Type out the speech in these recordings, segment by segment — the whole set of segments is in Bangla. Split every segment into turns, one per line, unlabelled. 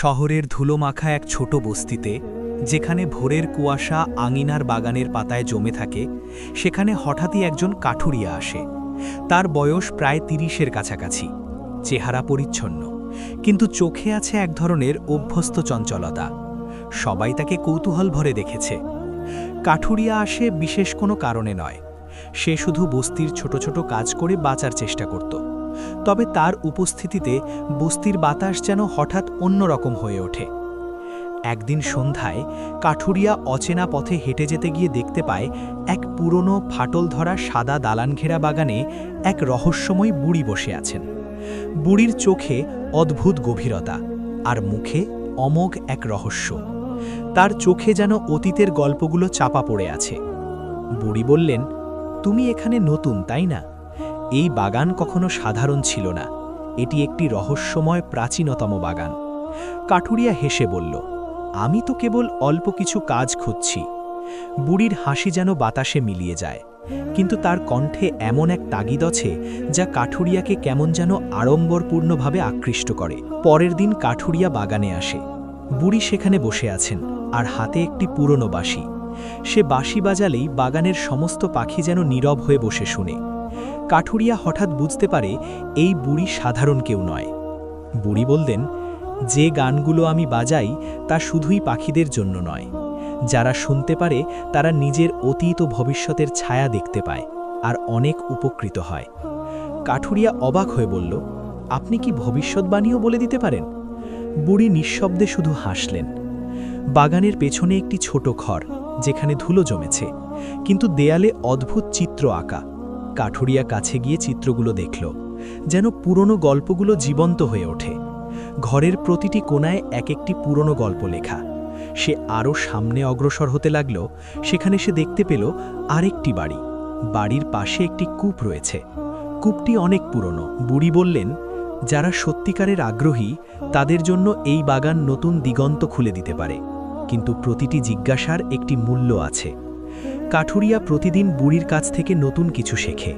শহরের ধুলোমাখা এক ছোট বস্তিতে, যেখানে ভোরের কুয়াশা আঙিনার বাগানের পাতায় জমে থাকে, সেখানে হঠাৎই একজন কাঠুরিয়া আসে। তার বয়স প্রায় ৩০-এর কাছাকাছি, চেহারা পরিচ্ছন্ন, কিন্তু চোখে আছে এক ধরনের অভ্যস্ত চঞ্চলতা। সবাই তাকে কৌতূহল ভরে দেখেছে। কাঠুরিয়া আসে বিশেষ কোনো কারণে নয়, সে শুধু বস্তির ছোট ছোট কাজ করে বাঁচার চেষ্টা করত। তবে তার উপস্থিতিতে বস্তির বাতাস যেন হঠাৎ অন্যরকম হয়ে ওঠে। একদিন সন্ধ্যায় কাঠুরিয়া অচেনা পথে হেঁটে যেতে গিয়ে দেখতে পায় এক পুরনো ফাটল ধরা সাদা দালানঘেরা বাগানে এক রহস্যময় বুড়ি বসে আছেন। বুড়ির চোখে অদ্ভুত গভীরতা, আর মুখে অমোঘ এক রহস্য। তার চোখে যেন অতীতের গল্পগুলো চাপা পড়ে আছে। বুড়ি বললেন, তুমি এখানে নতুন, তাই না? এই বাগান কখনো সাধারণ ছিল না, এটি একটি রহস্যময় প্রাচীনতম বাগান। কাঠুরিয়া হেসে বলল, আমি তো কেবল অল্প কিছু কাজ খুঁজছি। বুড়ির হাসি যেন বাতাসে মিলিয়ে যায়, কিন্তু তার কণ্ঠে এমন এক তাগিদ আছে যা কাঠুরিয়াকে কেমন যেন আড়ম্বরপূর্ণভাবে আকৃষ্ট করে। পরের দিন কাঠুরিয়া বাগানে আসে। বুড়ি সেখানে বসে আছেন, আর হাতে একটি পুরনো বাঁশি। সে বাঁশি বাজালেই বাগানের সমস্ত পাখি যেন নীরব হয়ে বসে শুনে। কাঠুরিয়া হঠাৎ বুঝতে পারে এই বুড়ি সাধারণ কেউ নয়। বুড়ি বললেন, যে গানগুলো আমি বাজাই তা শুধুই পাখিদের জন্য নয়। যারা শুনতে পারে তারা নিজের অতীত ও ভবিষ্যতের ছায়া দেখতে পায়, আর অনেক উপকৃত হয়। কাঠুরিয়া অবাক হয়ে বলল, আপনি কি ভবিষ্যৎবাণীও বলে দিতে পারেন? বুড়ি নিঃশব্দে শুধু হাসলেন। বাগানের পেছনে একটি ছোট ঘর, যেখানে ধুলো জমেছে, কিন্তু দেয়ালে অদ্ভুত চিত্র আঁকা। কাঠুরিয়া কাছে গিয়ে চিত্রগুলো দেখল, যেন পুরনো গল্পগুলো জীবন্ত হয়ে ওঠে। ঘরের প্রতিটি কোণায় এক একটি পুরনো গল্প লেখা। সে আরও সামনে অগ্রসর হতে লাগল। সেখানে সে দেখতে পেল আরেকটি বাড়ি। বাড়ির পাশে একটি কূপ রয়েছে। কূপটি অনেক পুরনো। বুড়ি বললেন, যারা সত্যিকারের আগ্রহী তাদের জন্য এই বাগান নতুন দিগন্ত খুলে দিতে পারে, কিন্তু প্রতিটি জিজ্ঞাসার একটি মূল্য আছে। কাঠুরিয়া প্রতিদিন বুড়ির কাছ থেকে নতুন কিছু শেখে।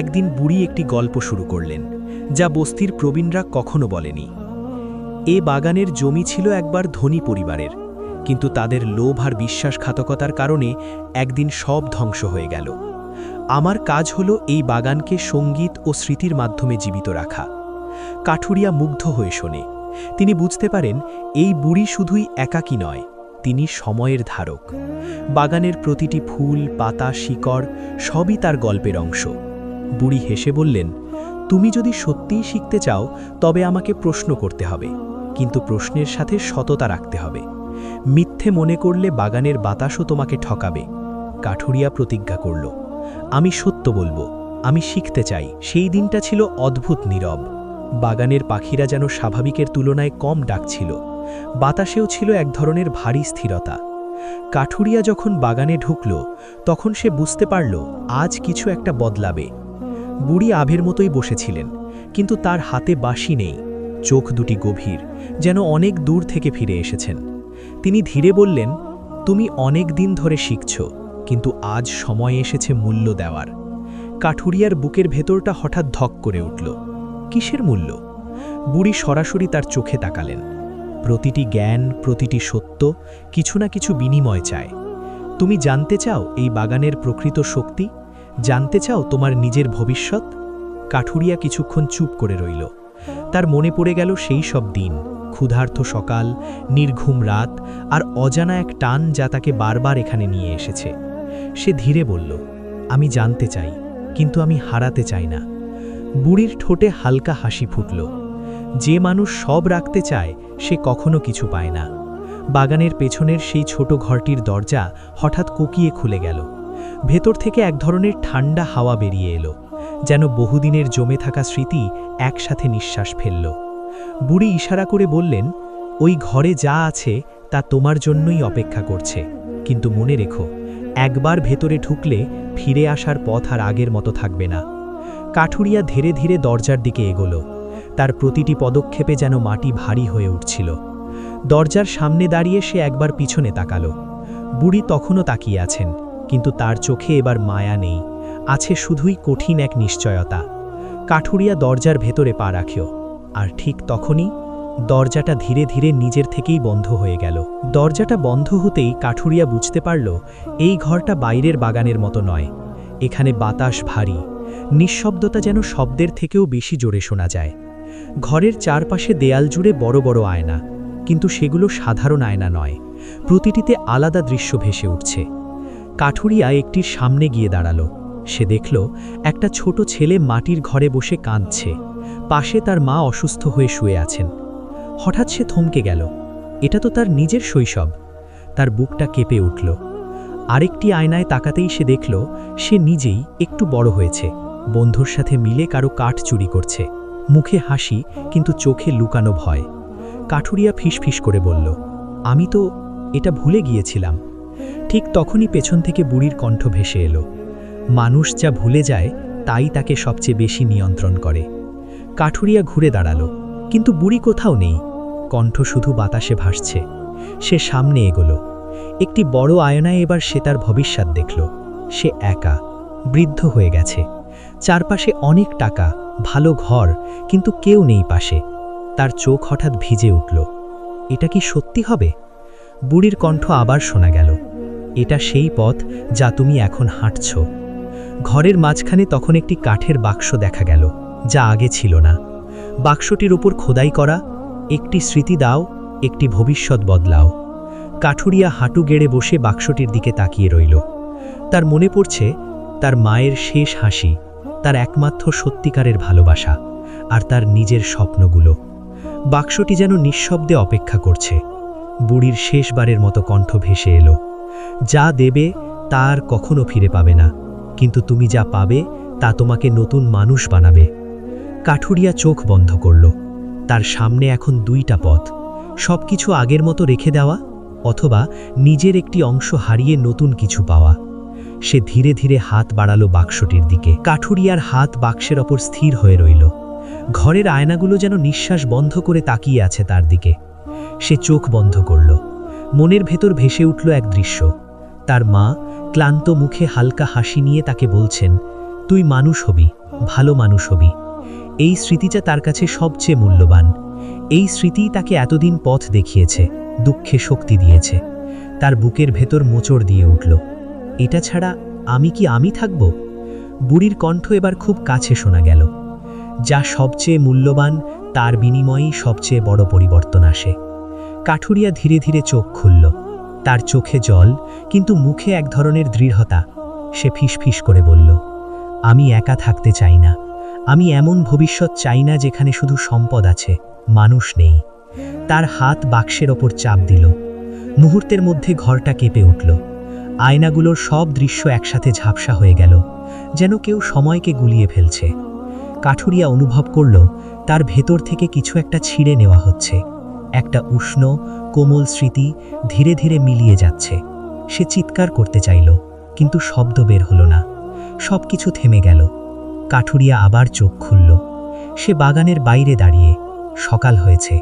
একদিন বুড়ি একটি গল্প শুরু করলেন, যা বস্তির প্রবীণরা কখনো বলেনি। এ বাগানের জমি ছিল একবার ধনী পরিবারের, কিন্তু তাদের লোভ আর বিশ্বাসঘাতকতার কারণে একদিন সব ধ্বংস হয়ে গেল। আমার কাজ হলো এই বাগানকে সঙ্গীত ও স্মৃতির মাধ্যমে জীবিত রাখা। কাঠুরিয়া মুগ্ধ হয়ে শোনে। তিনি বুঝতে পারেন এই বুড়ি শুধুই একাকী নয়, তিনি সময়ের ধারক। বাগানের প্রতিটি ফুল, পাতা, শিকড় সবই তার গল্পের অংশ। বুড়ি হেসে বললেন, তুমি যদি সত্যিই শিখতে চাও তবে আমাকে প্রশ্ন করতে হবে, কিন্তু প্রশ্নের সাথে সততা রাখতে হবে। মিথ্যে মনে করলে বাগানের বাতাসও তোমাকে ঠকাবে। কাঠুরিয়া প্রতিজ্ঞা করল, আমি সত্য বলবো, আমি শিখতে চাই। সেই দিনটা ছিল অদ্ভুত নীরব। বাগানের পাখিরা যেন স্বাভাবিকের তুলনায় কম ডাকছিল। বাতাসেও ছিল এক ধরনের ভারী স্থিরতা। কাঠুরিয়া যখন বাগানে ঢুকল, তখন সে বুঝতে পারল আজ কিছু একটা বদলাবে। বুড়ি আভের মতোই বসেছিলেন, কিন্তু তার হাতে বাঁশি নেই। চোখ দুটি গভীর, যেন অনেক দূর থেকে ফিরে এসেছেন। তিনি ধীরে বললেন, তুমি অনেক দিন ধরে শিখছ, কিন্তু আজ সময় এসেছে মূল্য দেওয়ার। কাঠুরিয়ার বুকের ভেতরটা হঠাৎ ধক করে উঠল। কিসের মূল্য? বুড়ি সরাসরি তার চোখে তাকালেন। প্রতিটি জ্ঞান, প্রতিটি সত্য কিছু না কিছু বিনিময় চায়। তুমি জানতে চাও এই বাগানের প্রকৃত শক্তি? জানতে চাও তোমার নিজের ভবিষ্যৎ? কাঠুরিয়া কিছুক্ষণ চুপ করে রইল। তার মনে পড়ে গেল সেই সব দিন, ক্ষুধার্ত সকাল, নির্ঘুম রাত, আর অজানা এক টান যা তাকে বারবার এখানে নিয়ে এসেছে। সে ধীরে বলল, আমি জানতে চাই, কিন্তু আমি হারাতে চাই না। বুড়ির ঠোঁটে হালকা হাসি ফুটল। যে মানুষ সব রাখতে চায় সে কখনো কিছু পায় না। বাগানের পেছনের সেই ছোট ঘরটির দরজা হঠাৎ কোকিয়ে খুলে গেল। ভেতর থেকে এক ধরনের ঠান্ডা হাওয়া বেরিয়ে এলো, যেন বহুদিনের জমে থাকা স্মৃতি একসাথে নিঃশ্বাস ফেলল। বুড়ি ইশারা করে বললেন, ওই ঘরে যা আছে তা তোমার জন্যই অপেক্ষা করছে, কিন্তু মনে রেখো, একবার ভেতরে ঢুকলে ফিরে আসার পথ আর আগের মতো থাকবে না। কাঠুরিয়া ধীরে ধীরে দরজার দিকে এগোল। তার প্রতিটি পদক্ষেপে যেন মাটি ভারী হয়ে উঠছিল। দরজার সামনে দাঁড়িয়ে সে একবার পিছনে তাকাল। বুড়ি তখনও তাকিয়ে আছেন, কিন্তু তার চোখে এবার মায়া নেই, আছে শুধুই কঠিন এক নিশ্চয়তা। কাঠুরিয়া দরজার ভেতরে পা রাখল, আর ঠিক তখনই দরজাটা ধীরে ধীরে নিজের থেকেই বন্ধ হয়ে গেল। দরজাটা বন্ধ হতেই কাঠুরিয়া বুঝতে পারল এই ঘরটা বাইরের বাগানের মতো নয়। এখানে বাতাস ভারী, নিঃশব্দতা যেন শব্দের থেকেও বেশি জোরে শোনা যায়। ঘরের চারপাশে দেয়াল জুড়ে বড় বড় আয়না, কিন্তু সেগুলো সাধারণ আয়না নয়, প্রতিটিতে আলাদা দৃশ্য ভেসে উঠছে। কাঠুরিয়া একটির সামনে গিয়ে দাঁড়ালো। সে দেখল একটা ছোট ছেলে মাটির ঘরে বসে কাঁদছে, পাশে তার মা অসুস্থ হয়ে শুয়ে আছেন। হঠাৎ সে থমকে গেল। এটা তো তার নিজের শৈশব। তার বুকটা কেঁপে উঠল। আরেকটি আয়নায় তাকাতেই সে দেখল সে নিজেই একটু বড় হয়েছে, বন্ধুর সাথে মিলে কারো কাঠ চুরি করছে। মুখে হাসি, কিন্তু চোখে লুকানো ভয়। কাঠুরিয়া ফিসফিস করে বলল, আমি তো এটা ভুলে গিয়েছিলাম। ঠিক তখনই পেছন থেকে বুড়ির কণ্ঠ ভেসে এলো, মানুষ যা ভুলে যায় তাই তাকে সবচেয়ে বেশি নিয়ন্ত্রণ করে। কাঠুরিয়া ঘুরে দাঁড়ালো, কিন্তু বুড়ি কোথাও নেই। কণ্ঠ শুধু বাতাসে ভাসছে। সে সামনে এগোলো। একটি বড় আয়নায় এবার সে তার ভবিষ্যৎ দেখল। সে একা, বৃদ্ধ হয়ে গেছে। চারপাশে অনেক টাকা, ভালো ঘর, কিন্তু কেউ নেই পাশে। তার চোখ হঠাৎ ভিজে উঠল। এটা কি সত্যি হবে? বুড়ির কণ্ঠ আবার শোনা গেল, এটা সেই পথ যা তুমি এখন হাঁটছ। ঘরের মাঝখানে তখন একটি কাঠের বাক্স দেখা গেল, যা আগে ছিল না। বাক্সটির উপর খোদাই করা, একটি স্মৃতি দাও, একটি ভবিষ্যৎ বদলাও। কাঠুরিয়া হাঁটু গেড়ে বসে বাক্সটির দিকে তাকিয়ে রইল। তার মনে পড়ছে তার মায়ের শেষ হাসি, তার একমাত্র সত্যিকারের ভালোবাসা, আর তার নিজের স্বপ্নগুলো। বাক্সটি যেন নিঃশব্দে অপেক্ষা করছে। বুড়ির শেষবারের মতো কণ্ঠ ভেসে এলো, যা দেবে তা আর কখনো ফিরে পাবে না, কিন্তু তুমি যা পাবে তা তোমাকে নতুন মানুষ বানাবে। কাঠুরিয়া চোখ বন্ধ করল। তার সামনে এখন দুইটা পথ, সবকিছু আগের মতো রেখে দেওয়া, অথবা নিজের একটি অংশ হারিয়ে নতুন কিছু পাওয়া। সে ধীরে ধীরে হাত বাড়ালো বাক্সটির দিকে। কাঠুরিয়ার হাত বাক্সের ওপর স্থির হয়ে রইল। ঘরের আয়নাগুলো যেন নিঃশ্বাস বন্ধ করে তাকিয়ে আছে তার দিকে। সে চোখ বন্ধ করল। মনের ভেতর ভেসে উঠল এক দৃশ্য। তার মা ক্লান্ত মুখে হালকা হাসি নিয়ে তাকে বলছেন, তুই মানুষ হবি, ভালো মানুষ হবি। এই স্মৃতিটা তার কাছে সবচেয়ে মূল্যবান। এই স্মৃতিই তাকে এতদিন পথ দেখিয়েছে, দুঃখে শক্তি দিয়েছে। তার বুকের ভেতর মোচড় দিয়ে উঠল, এটা ছাড়া আমি থাকব? বুড়ির কণ্ঠ এবার খুব কাছে শোনা গেল, যা সবচেয়ে মূল্যবান তার বিনিময়েই সবচেয়ে বড় পরিবর্তন আসে। কাঠুরিয়া ধীরে ধীরে চোখ খুলল। তার চোখে জল, কিন্তু মুখে এক ধরনের দৃঢ়তা। সে ফিসফিস করে বলল, আমি একা থাকতে চাই না। আমি এমন ভবিষ্যৎ চাই না যেখানে শুধু সম্পদ আছে, মানুষ নেই। তার হাত বাক্সের ওপর চাপ দিল। মুহূর্তের মধ্যে ঘরটা কেঁপে উঠল। আয়নাগুলোর সব দৃশ্য একসাথে ঝাপসা হয়ে গেল, যেন কেউ সময়কে গুলিয়ে ফেলছে। কাঠুরিয়া অনুভব করল তার ভেতর থেকে কিছু একটা ছিঁড়ে নেওয়া হচ্ছে। একটা উষ্ণ, কোমল স্মৃতি ধীরে ধীরে মিলিয়ে যাচ্ছে। সে চিৎকার করতে চাইল, কিন্তু শব্দ বের হলো না। সবকিছু থেমে গেল। কাঠুরিয়া আবার চোখ খুলল। সে বাগানের বাইরে দাঁড়িয়ে। সকাল হয়েছে,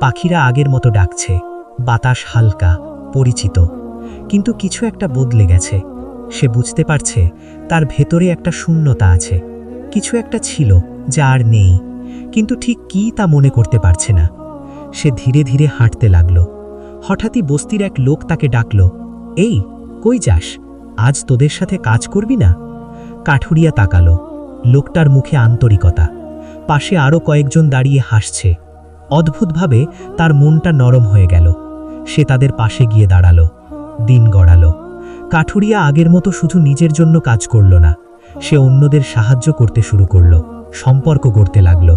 পাখিরা আগের মতো ডাকছে, বাতাস হালকা, পরিচিত। কিন্তু কিছু একটা বদলে গেছে। সে বুঝতে পারছে তার ভেতরে একটা শূন্যতা আছে। কিছু একটা ছিল যা আর নেই, কিন্তু ঠিক কী তা মনে করতে পারছে না। সে ধীরে ধীরে হাঁটতে লাগল। হঠাৎই বস্তির এক লোক তাকে ডাকল, এই, কই যাস? আজ তোদের সাথে কাজ করবি না? কাঠুরিয়া তাকালো। লোকটার মুখে আন্তরিকতা। পাশে আরও কয়েকজন দাঁড়িয়ে হাসছে। অদ্ভুতভাবে তার মনটা নরম হয়ে গেল। সে তাদের পাশে গিয়ে দাঁড়ালো। দিন গড়ালো। কাঠুরিয়া আগের মতো শুধু নিজের জন্য কাজ করল না, সে অন্যদের সাহায্য করতে শুরু করল, সম্পর্ক গড়তে লাগল।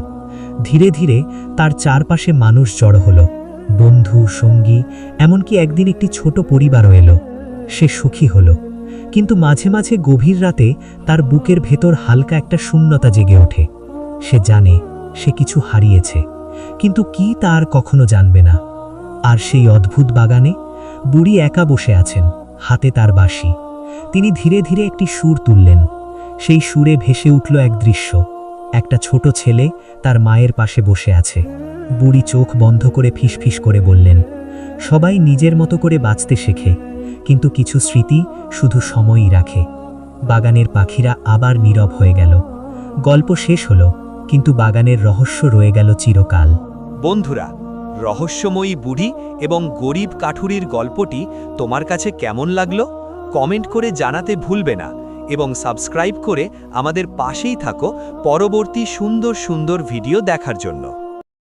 ধীরে ধীরে তার চারপাশে মানুষ জড়ো হলো, বন্ধু, সঙ্গী, এমনকি একদিন একটি ছোট পরিবারও এলো। সে সুখী হলো, কিন্তু মাঝে মাঝে গভীর রাতে তার বুকের ভেতর হালকা একটা শূন্যতা জেগে ওঠে। সে জানে সে কিছু হারিয়েছে, কিন্তু কি তা আর কখনো জানবে না। আর সেই অদ্ভুত বাগানে বুড়ি একা বসে আছেন, হাতে তার বাঁশি। তিনি ধীরে ধীরে একটি সুর তুললেন। সেই সুরে ভেসে উঠল এক দৃশ্য। একটা ছোট ছেলে তার মায়ের পাশে বসে আছে। বুড়ি চোখ বন্ধ করে ফিসফিস করে বললেন, সবাই নিজের মতো করে বাঁচতে শেখে, কিন্তু কিছু স্মৃতি শুধু সময়ই রাখে। বাগানের পাখিরা আবার নীরব হয়ে গেল। গল্প শেষ হলো, কিন্তু বাগানের রহস্য রয়ে গেল চিরকাল।
বন্ধুরা,
রহস্যময়ী বুড়ি এবং গরিব কাঠুরির গল্পটি তোমার কাছে কেমন লাগলো কমেন্ট করে জানাতে ভুলবে না এবং সাবস্ক্রাইব করে আমাদের পাশেই থাকো পরবর্তী সুন্দর সুন্দর ভিডিও দেখার জন্য।